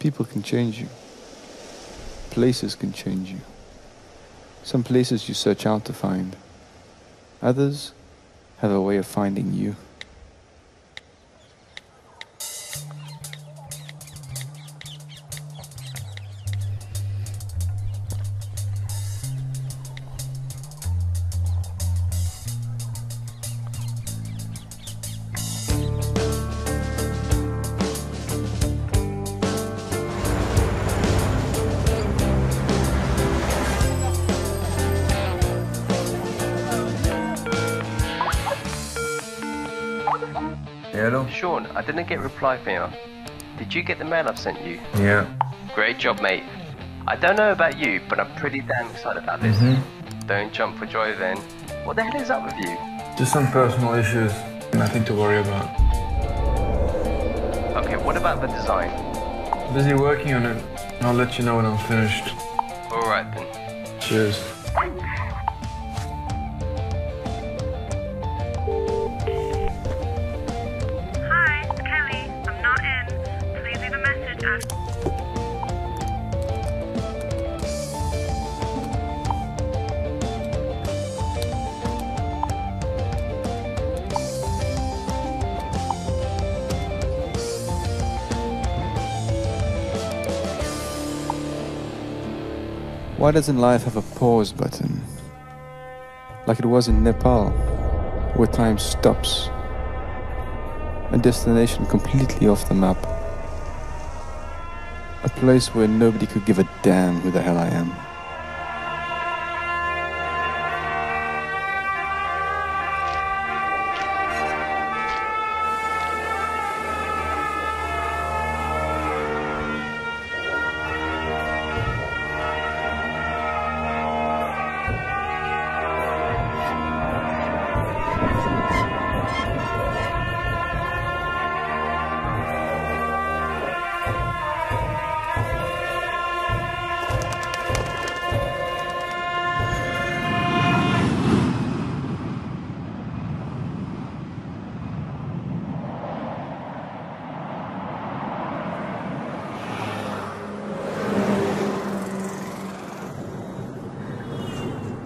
People can change you. Places can change you. Some places you search out to find. Others have a way of finding you. Hello? Sean, I didn't get a reply from you. Did you get the mail I've sent you? Yeah. Great job, mate. I don't know about you, but I'm pretty damn excited about this. Don't jump for joy then. What the hell is up with you? Just some personal issues. Nothing to worry about. Okay, what about the design? Busy working on it. I'll let you know when I'm finished. Alright then. Cheers. Why doesn't life have a pause button? Like it was in Nepal, where time stops. A destination completely off the map. A place where nobody could give a damn who the hell I am.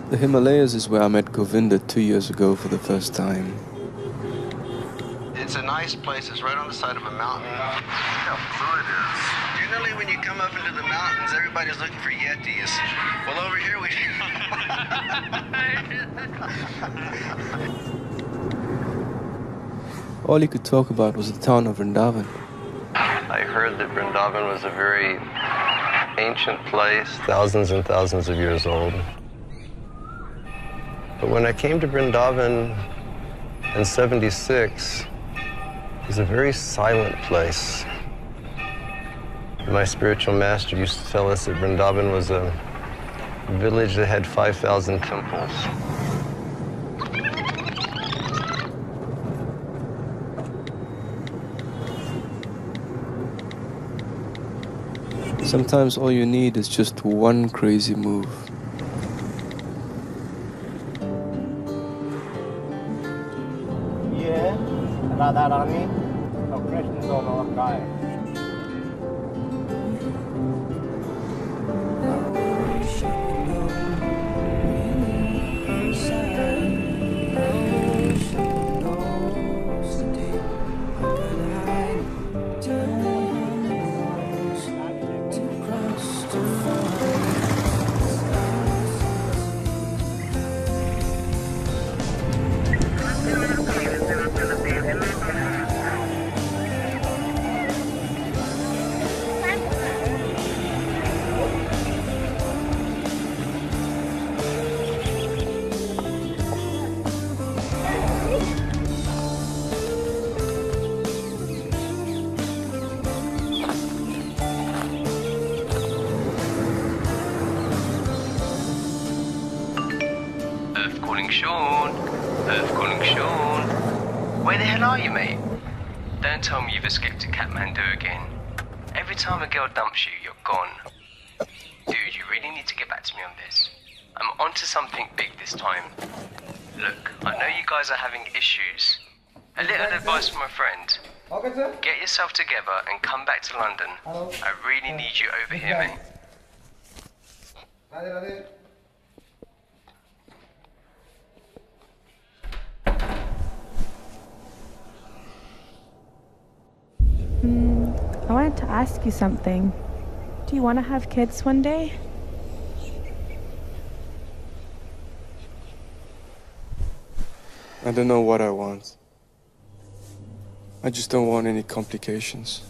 The Himalayas is where I met Govinda 2 years ago for the first time. It's a nice place. It's right on the side of a mountain. How blue it is. Generally, when you come up into the mountains, everybody's looking for yetis. Well, over here we... All he could talk about was the town of Vrindavan. I heard that Vrindavan was a very ancient place, thousands and thousands of years old. But when I came to Vrindavan in '76, it was a very silent place. My spiritual master used to tell us that Vrindavan was a village that had 5,000 temples. Sometimes all you need is just one crazy move. Radha Rani, so Krishna is all our guide. Sean, Earth calling Sean. Where the hell are you, mate? Don't tell me you've escaped to Kathmandu again. Every time a girl dumps you, you're gone. Dude, you really need to get back to me on this. I'm onto something big this time. Look, I know you guys are having issues. A little advice from a friend. Get yourself together and come back to London. I really need you over here, mate. I wanted to ask you something. Do you want to have kids one day? I don't know what I want. I just don't want any complications.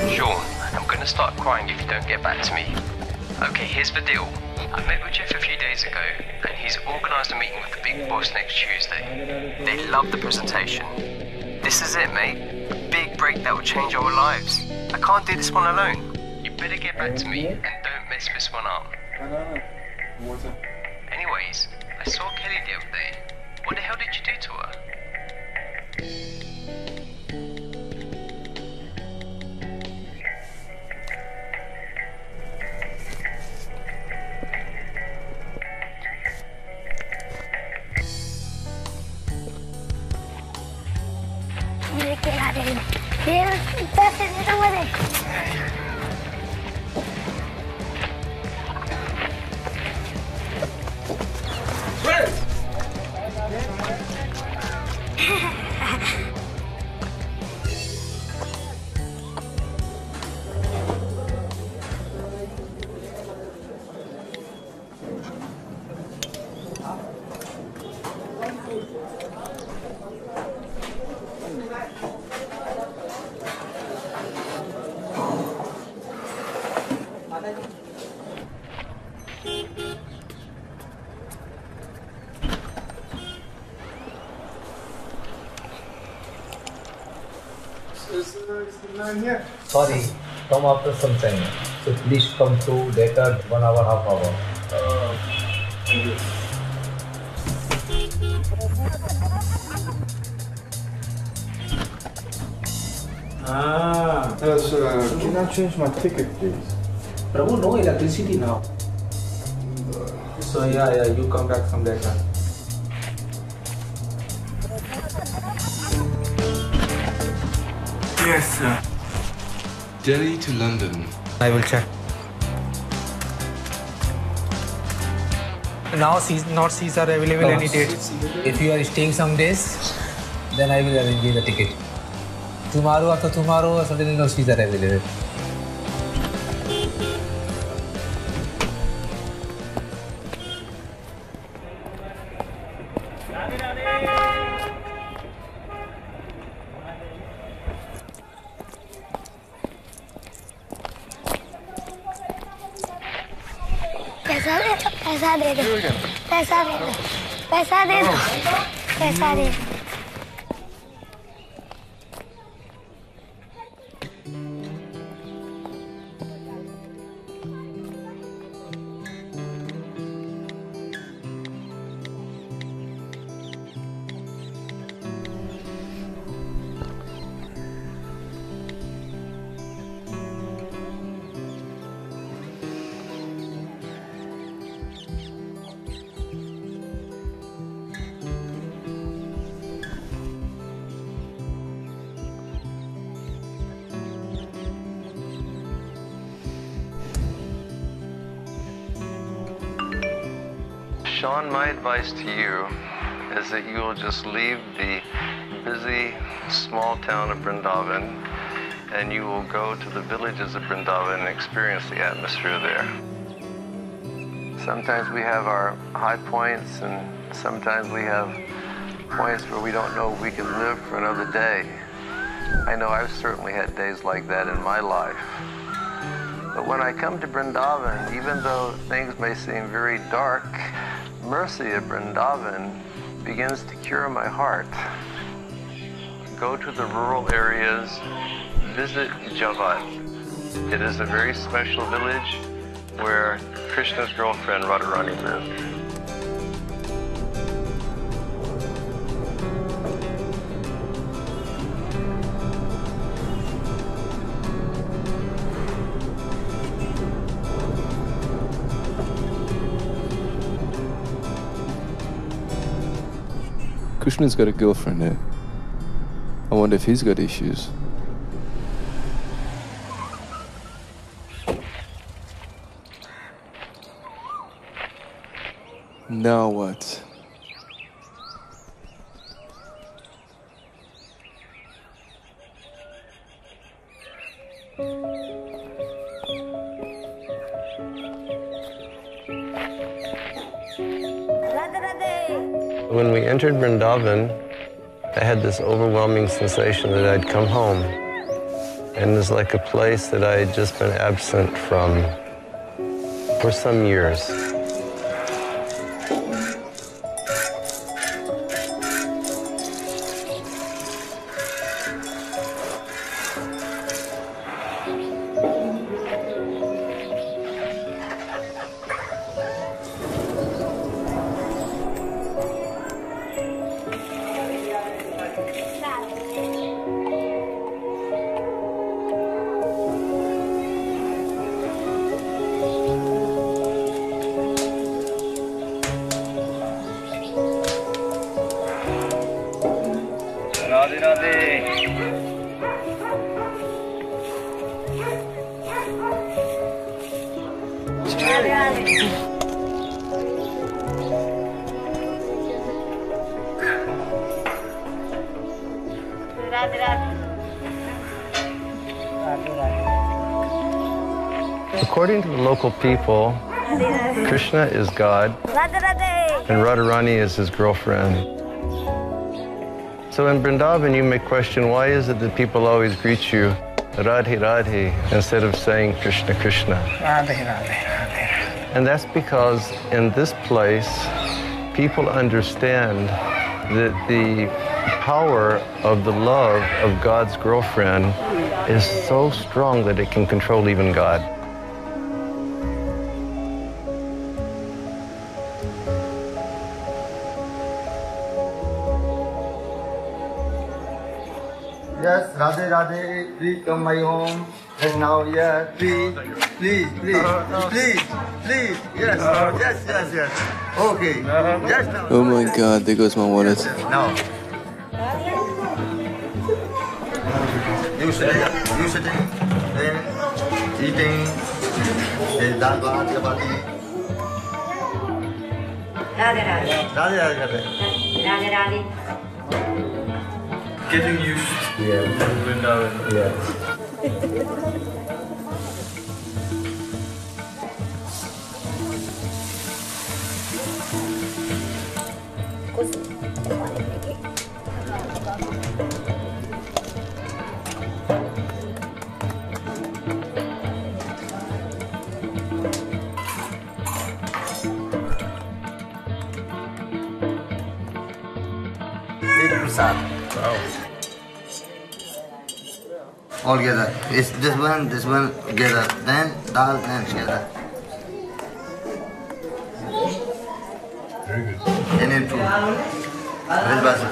Sean, I'm gonna start crying if you don't get back to me. Okay, here's the deal. I met with Jeff a few days ago, and he's organised a meeting with the big boss next Tuesday. They love the presentation. This is it, mate. A big break that will change our lives. I can't do this one alone. You better get back to me, and don't mess this one up. Anyways, I saw Kelly the other day. What the hell did you do to her? Sorry, come after some time. So please come to later 1 hour, half hour. Thank you. Yes, can I change my ticket, please? Prabhu, no electricity now. So yeah, you come back some later. Yes, sir. Delhi to London. I will check. Now not seats are available any date. If you are staying some days, then I will arrange you the ticket. Tomorrow, after tomorrow, suddenly no seats are available. पैसा दे दो पैसा दे दो पैसा दे दो पैसा दे दो Sean, my advice to you is that you will just leave the busy small town of Vrindavan and you will go to the villages of Vrindavan and experience the atmosphere there. Sometimes we have our high points, and sometimes we have points where we don't know if we can live for another day. I know I've certainly had days like that in my life. But when I come to Vrindavan, even though things may seem very dark, mercy of Vrindavan begins to cure my heart. Go to the rural areas, visit Javat. It is a very special village where Krishna's girlfriend Radharani lived. Krishna's got a girlfriend there. I wonder if he's got issues. Now what? When we entered Vrindavan, I had this overwhelming sensation that I'd come home. And it was like a place that I had just been absent from for some years. According to the local people, Krishna is God and Radharani is his girlfriend. So in Vrindavan, you may question, why is it that people always greet you Radhe Radhe instead of saying Krishna Krishna? Radhe Radhe Radhe. And that's because in this place, people understand that the power of the love of God's girlfriend is so strong that it can control even God. Yes, Radhe Radhe, please come my home. And now, yeah, please, please, please, please, please. Yes, yes, yes, yes. Okay. Yes, now. Oh my God, there goes my wallet. Now. You sitting there, eating dal bhat, chapati. Radhe Radhe. Radhe Radhe. Radhe Radhe. Getting used to Vrindavan. Yeah. Wow. All together. It's this one together. Then dal, then together. Very good. And then two. Very basic.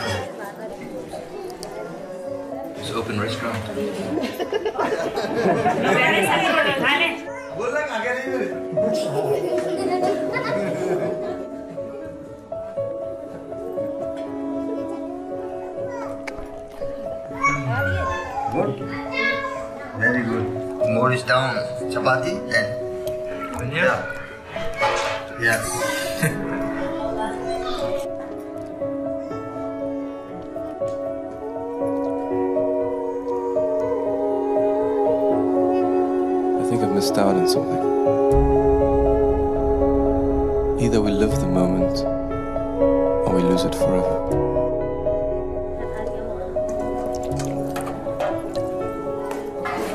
It's open restaurant. Good. Very good. More is down. Chapati, then. Yeah. Yes. missed out on something. Either we live the moment or we lose it forever.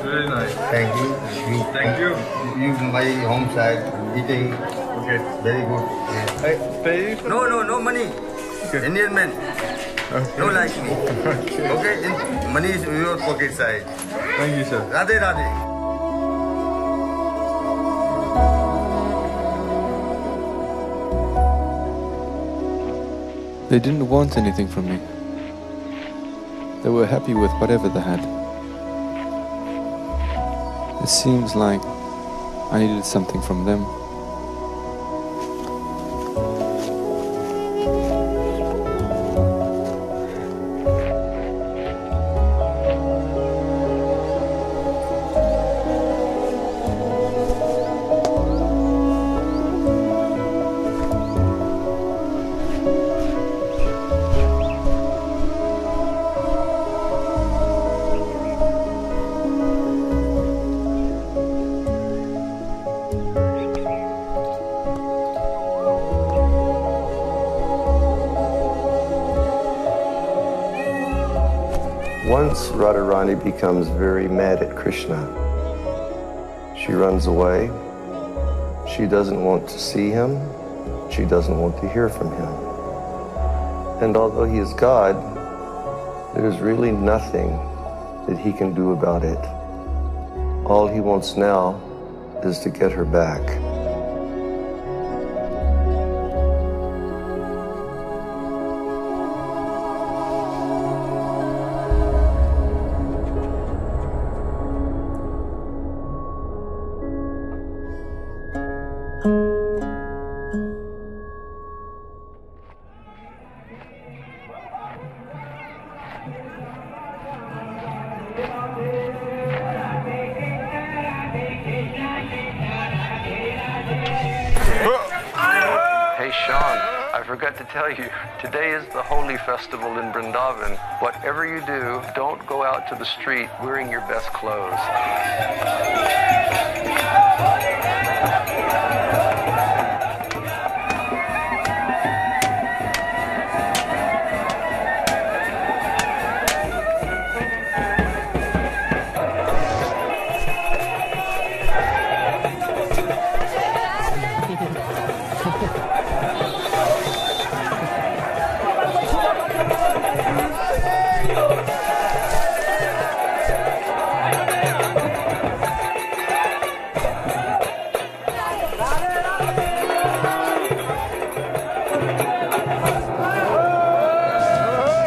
Very nice. Thank you. Thank you. You my home side eating. Okay. Very good. Hey, pay? No money. Okay. Indian man. Okay. No like me. Okay. Money is your pocket side. Thank you, sir. Radhe Radhe. They didn't want anything from me. They were happy with whatever they had. It seems like I needed something from them. Once Radharani becomes very mad at Krishna. She runs away. She doesn't want to see him. She doesn't want to hear from him. And although he is God, there's really nothing that he can do about it. All he wants now is to get her back. Hey Sean, I forgot to tell you, today is the holy festival in Vrindavan. Whatever you do, don't go out to the street wearing your best clothes.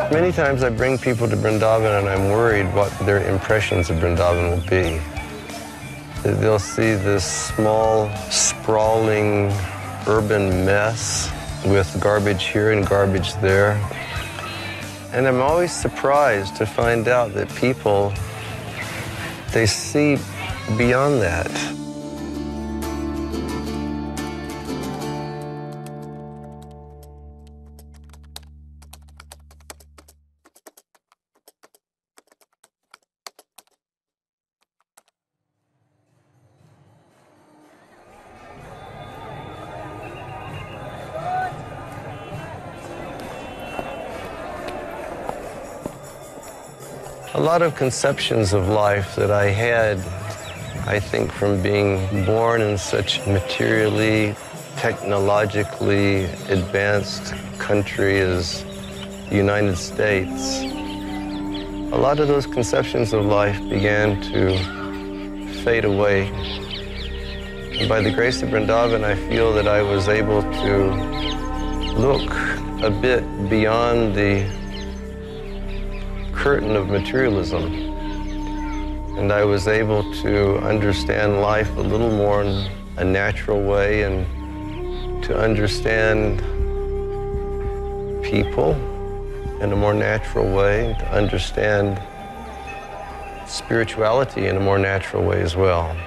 Many times I bring people to Vrindavan and I'm worried what their impressions of Vrindavan will be. That they'll see this small, sprawling, urban mess with garbage here and garbage there. And I'm always surprised to find out that people, they see beyond that. A lot of conceptions of life that I had, I think, from being born in such materially, technologically advanced country as the United States, a lot of those conceptions of life began to fade away. And by the grace of Vrindavan, I feel that I was able to look a bit beyond the curtain of materialism. And I was able to understand life a little more in a natural way and to understand people in a more natural way, to understand spirituality in a more natural way as well.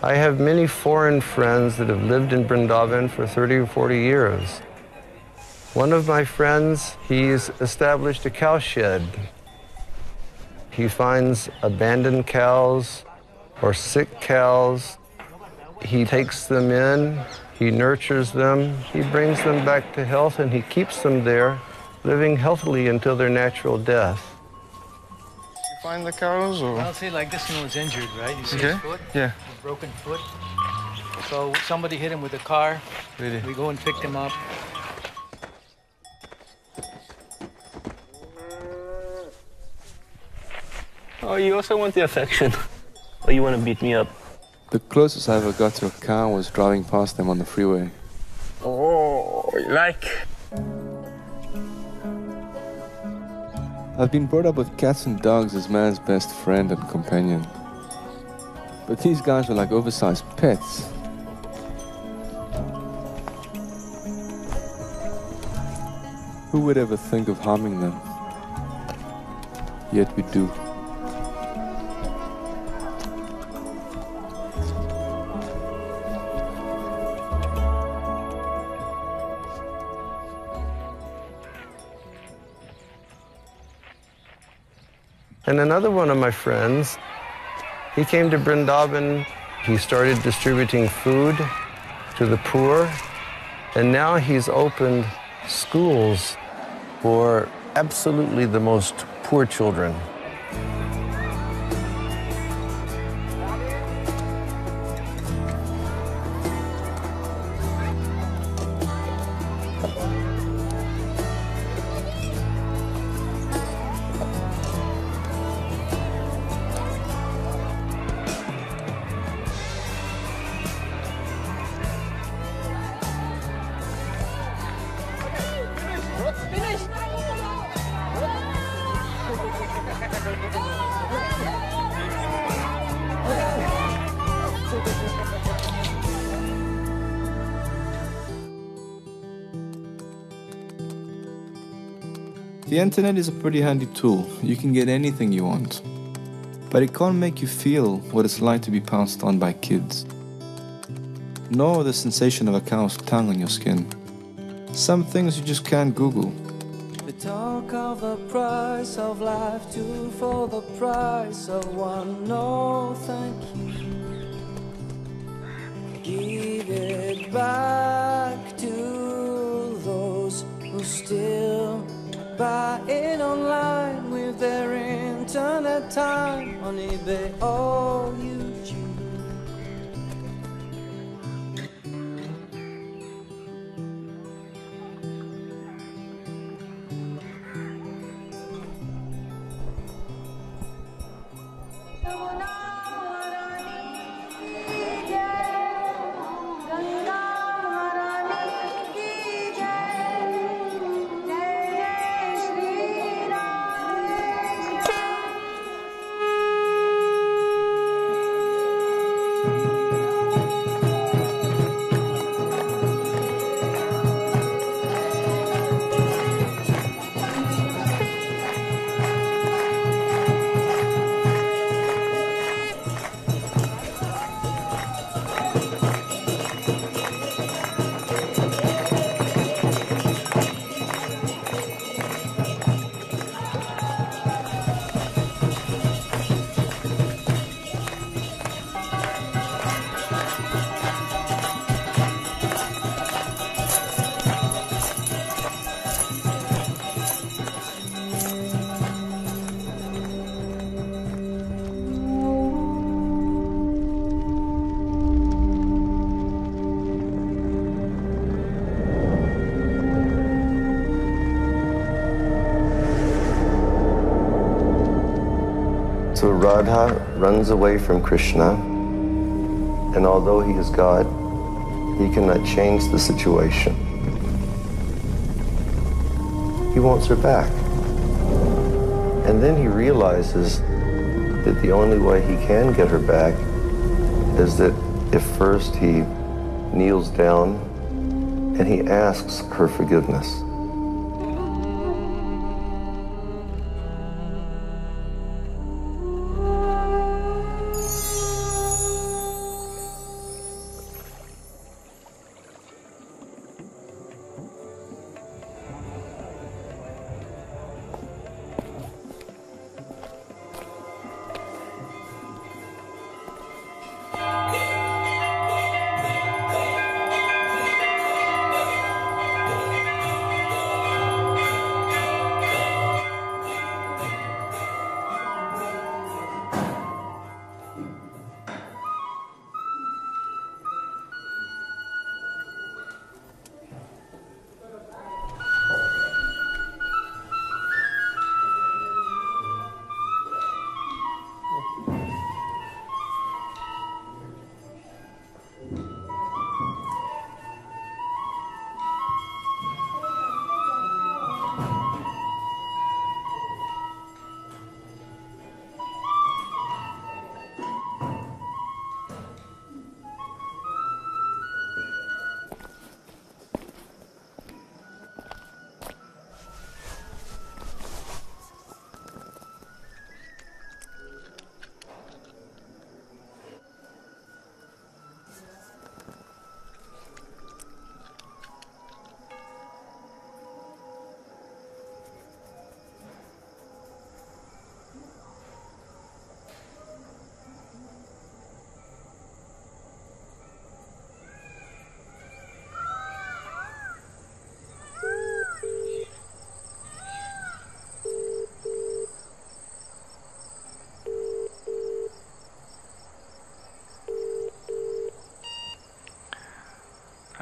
I have many foreign friends that have lived in Vrindavan for 30 or 40 years. One of my friends, he's established a cow shed. He finds abandoned cows or sick cows. He takes them in, he nurtures them, he brings them back to health, and he keeps them there, living healthily until their natural death. You find the cows, or? Well, see, like this one was injured, right? You see Okay. his foot? Yeah. A broken foot. So somebody hit him with a car. Really? We go and pick him up. Oh, you also want the affection? Or you want to beat me up? The closest I ever got to a cow was driving past them on the freeway. Oh, like... I've been brought up with cats and dogs as man's best friend and companion. But these guys were like oversized pets. Who would ever think of harming them? Yet we do. And another one of my friends, he came to Vrindavan. He started distributing food to the poor, and now he's opened schools for absolutely the most poor children. The internet is a pretty handy tool. You can get anything you want. But it can't make you feel what it's like to be pounced on by kids. Nor the sensation of a cow's tongue on your skin. Some things you just can't Google. We talk of the price of life, two for the price of one. No, thank you. Give it back to those who still buy it online with their internet time on eBay or YouTube. So Radha runs away from Krishna, and although he is God, he cannot change the situation. He wants her back. And then he realizes that the only way he can get her back is that if first he kneels down and he asks her forgiveness.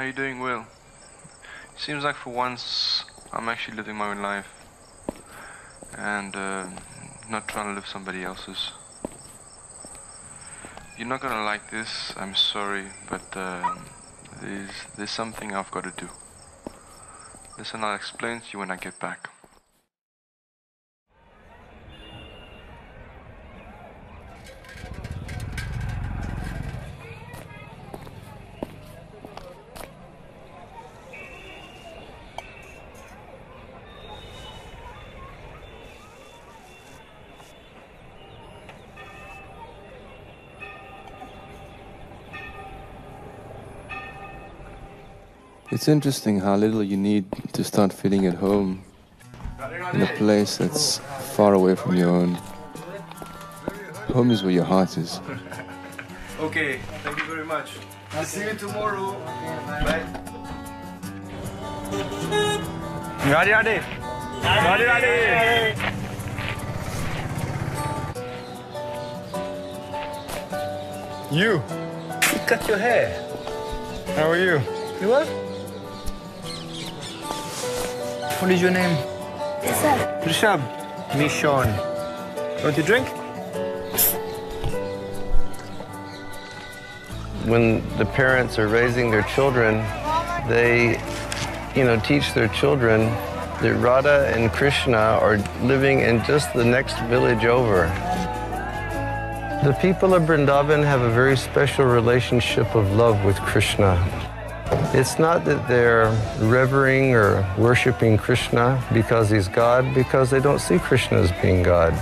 you doing? Well, seems like for once I'm actually living my own life and not trying to live somebody else's. You're not gonna like this, I'm sorry, but there's something I've got to do. Listen, I'll explain to you when I get back. It's interesting how little you need to start feeling at home in a place that's far away from your own. Home is where your heart is. Okay, thank you very much. I'll see you tomorrow. Bye. Ready, ready. Ready, ready. You cut your hair. How are you? You what? What is your name? Rishab. Me, Sean. Want to drink? When the parents are raising their children, they, teach their children that Radha and Krishna are living in just the next village over. The people of Vrindavan have a very special relationship of love with Krishna. It's not that they're revering or worshiping Krishna because he's God, because they don't see Krishna as being God.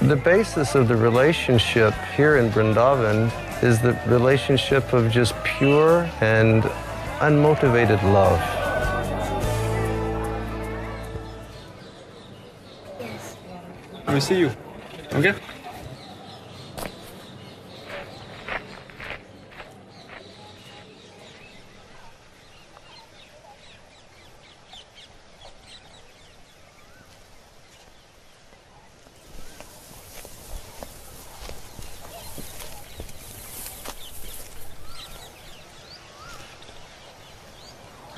The basis of the relationship here in Vrindavan is the relationship of just pure and unmotivated love. Let me see you. Okay?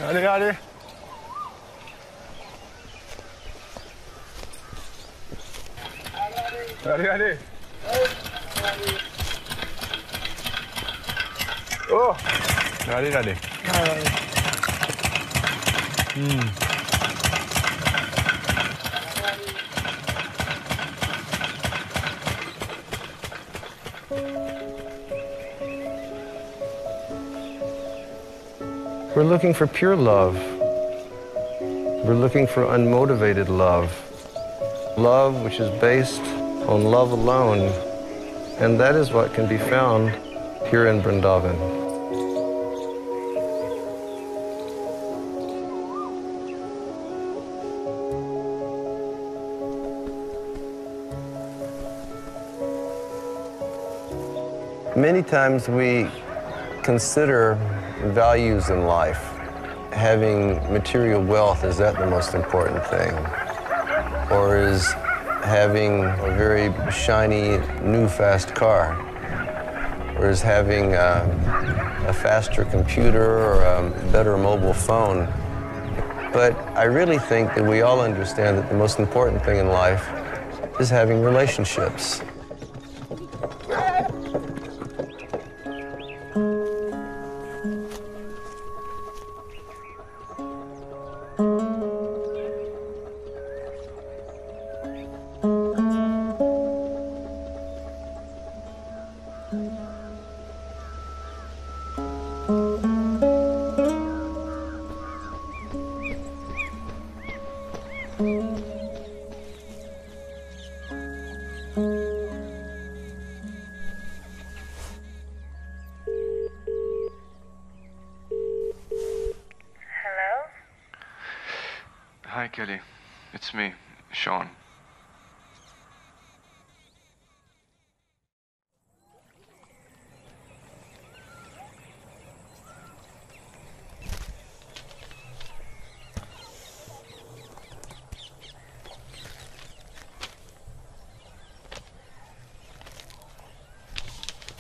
Ready, ready. Ready, ready. Oh, ready, ready. We're looking for pure love. We're looking for unmotivated love. Love which is based on love alone. And that is what can be found here in Vrindavan. Many times we consider values in life. Having material wealth, is that the most important thing? Or is having a very shiny, new, fast car? Or is having a faster computer or a better mobile phone? But I really think that we all understand that the most important thing in life is having relationships. Hi, Kelly. It's me, Sean.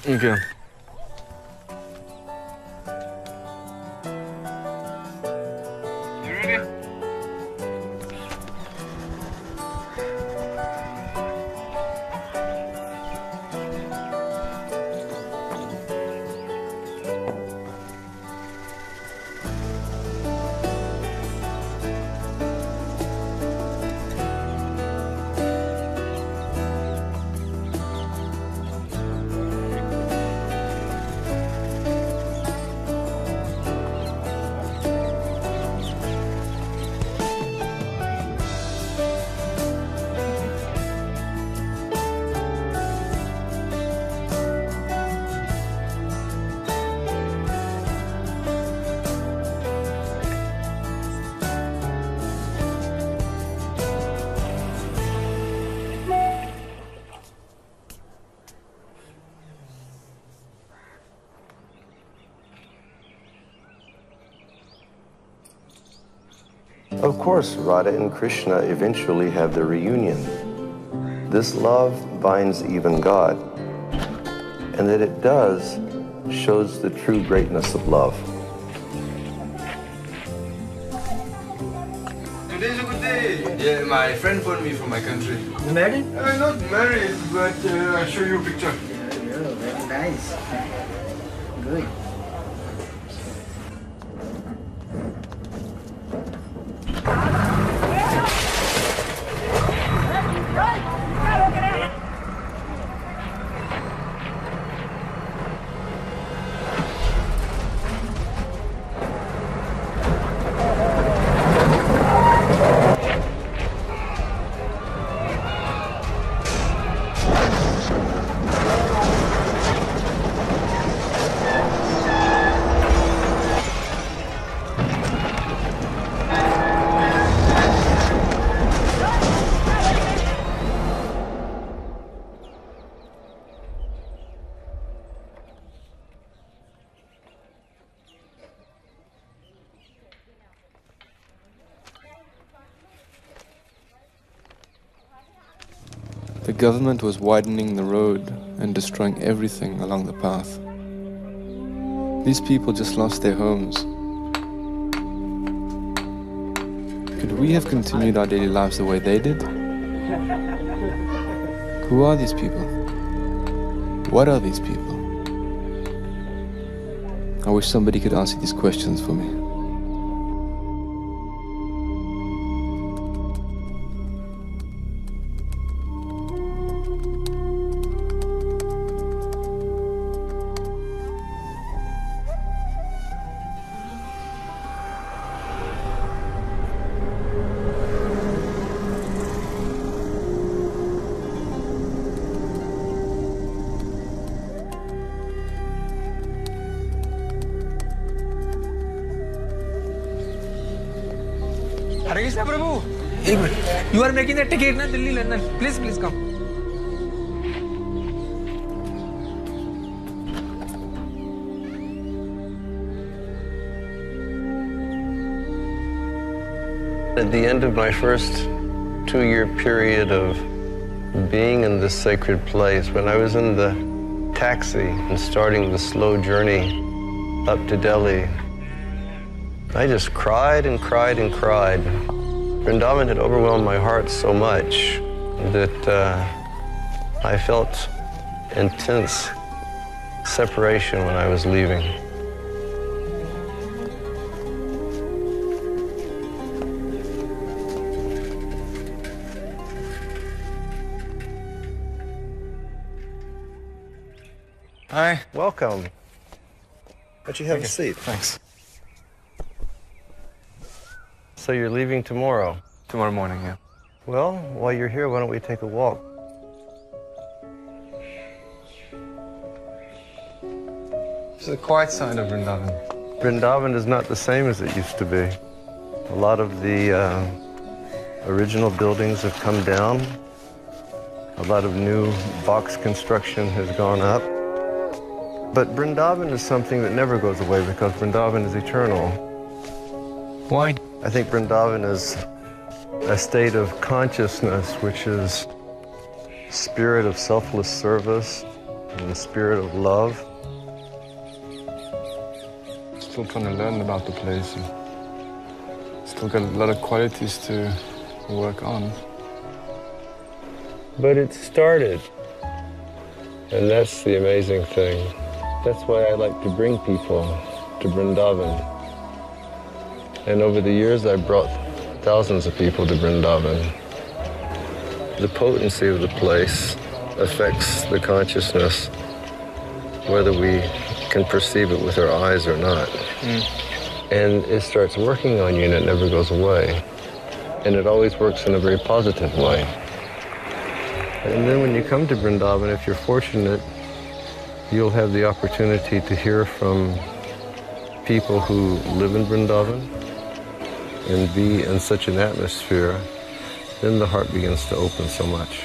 Okay. Of course, Radha and Krishna eventually have their reunion. This love binds even God, and that it does shows the true greatness of love. Today is a good day. Yeah, my friend phoned me from my country. You married? Not married, but I'll show you a picture. Yeah, very nice. Good. The government was widening the road and destroying everything along the path. These people just lost their homes. Could we have continued our daily lives the way they did? Who are these people? What are these people? I wish somebody could answer these questions for me. Hare Krishna Prabhu. You are making the ticket, na Delhi, London. Please come. At the end of my first 2-year period of being in this sacred place, when I was in the taxi and starting the slow journey up to Delhi, I just cried and cried and cried. Vrindavan had overwhelmed my heart so much that I felt intense separation when I was leaving. Hi. Welcome. Why don't you have a seat? Thanks. So you're leaving tomorrow? Tomorrow morning, yeah. Well, while you're here, why don't we take a walk? It's the quiet side of Vrindavan. Vrindavan is not the same as it used to be. A lot of the original buildings have come down. A lot of new box construction has gone up. But Vrindavan is something that never goes away because Vrindavan is eternal. Why? I think Vrindavan is a state of consciousness, which is spirit of selfless service and the spirit of love. Still trying to learn about the place. And still got a lot of qualities to work on. But it started, and that's the amazing thing. That's why I like to bring people to Vrindavan. And over the years, I've brought thousands of people to Vrindavan. The potency of the place affects the consciousness, whether we can perceive it with our eyes or not. And it starts working on you, and it never goes away. And it always works in a very positive way. And then when you come to Vrindavan, if you're fortunate, you'll have the opportunity to hear from people who live in Vrindavan and be in such an atmosphere, then the heart begins to open so much.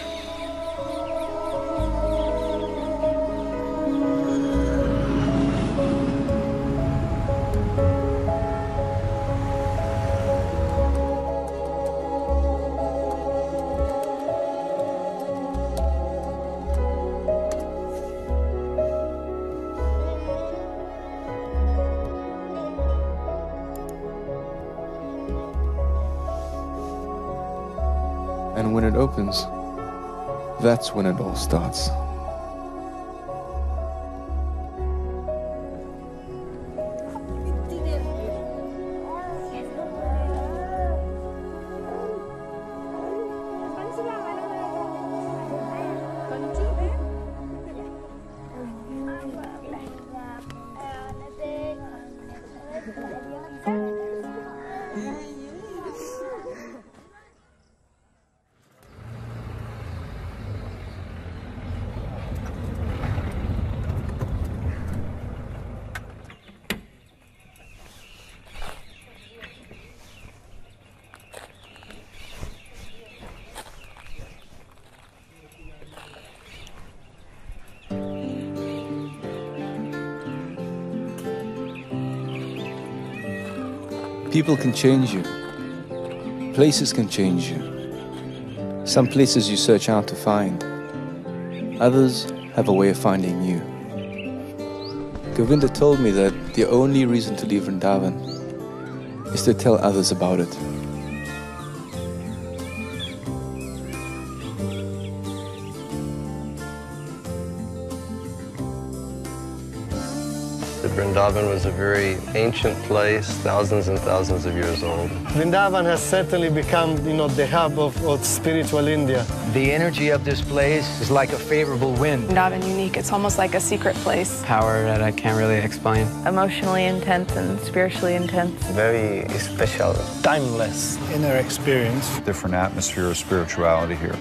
And when it opens, that's when it all starts. People can change you. Places can change you. Some places you search out to find. Others have a way of finding you. Govinda told me that the only reason to leave Vrindavan is to tell others about it. Vrindavan was a very ancient place, thousands and thousands of years old. Vrindavan has certainly become, the hub of spiritual India. The energy of this place is like a favorable wind. Vrindavan unique. It's almost like a secret place. Power that I can't really explain. Emotionally intense and spiritually intense. Very special. Timeless. Inner experience. Different atmosphere of spirituality here.